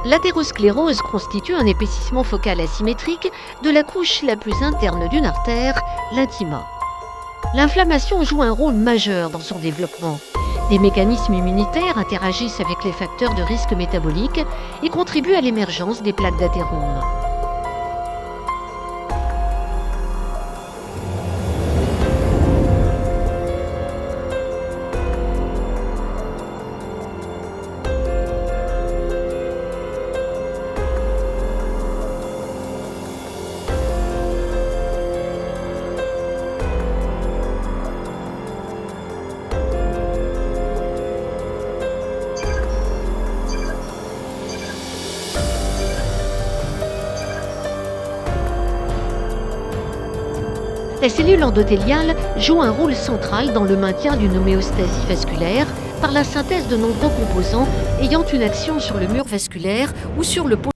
L'athérosclérose constitue un épaississement focal asymétrique de la couche la plus interne d'une artère, l'intima. L'inflammation joue un rôle majeur dans son développement. Des mécanismes immunitaires interagissent avec les facteurs de risque métabolique et contribuent à l'émergence des plaques d'athérome. La cellule endothéliale joue un rôle central dans le maintien d'une homéostasie vasculaire par la synthèse de nombreux composants ayant une action sur le mur vasculaire ou sur le pôle.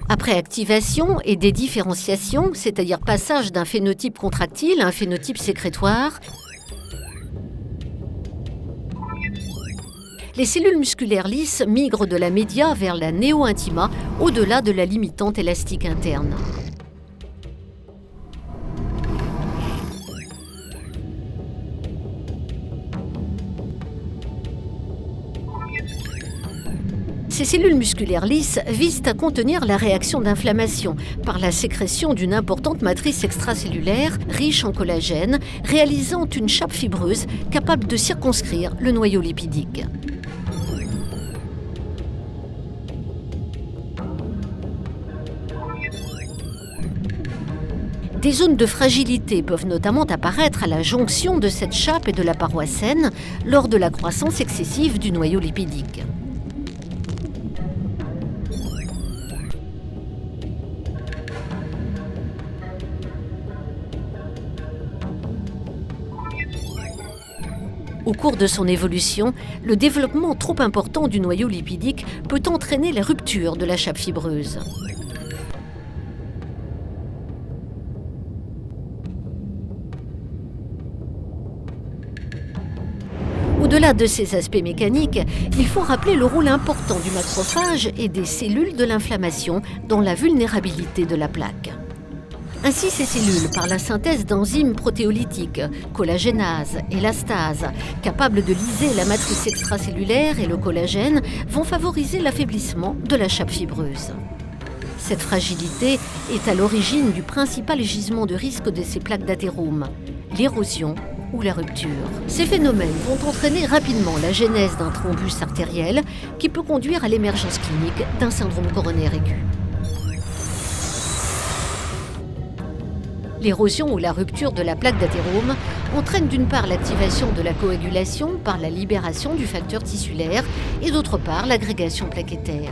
Après activation et dédifférenciation, c'est-à-dire passage d'un phénotype contractile à un phénotype sécrétoire, les cellules musculaires lisses migrent de la média vers la néo-intima, au-delà de la limitante élastique interne. Ces cellules musculaires lisses visent à contenir la réaction d'inflammation par la sécrétion d'une importante matrice extracellulaire riche en collagène, réalisant une chape fibreuse capable de circonscrire le noyau lipidique. Des zones de fragilité peuvent notamment apparaître à la jonction de cette chape et de la paroi saine lors de la croissance excessive du noyau lipidique. Au cours de son évolution, le développement trop important du noyau lipidique peut entraîner la rupture de la chape fibreuse. Au-delà de ces aspects mécaniques, il faut rappeler le rôle important du macrophage et des cellules de l'inflammation dans la vulnérabilité de la plaque. Ainsi, ces cellules, par la synthèse d'enzymes protéolytiques, collagénase, élastase, capables de liser la matrice extracellulaire et le collagène, vont favoriser l'affaiblissement de la chape fibreuse. Cette fragilité est à l'origine du principal gisement de risque de ces plaques d'athérome, l'érosion ou la rupture. Ces phénomènes vont entraîner rapidement la genèse d'un thrombus artériel qui peut conduire à l'émergence clinique d'un syndrome coronaire aigu. L'érosion ou la rupture de la plaque d'athérome entraîne d'une part l'activation de la coagulation par la libération du facteur tissulaire et d'autre part l'agrégation plaquettaire.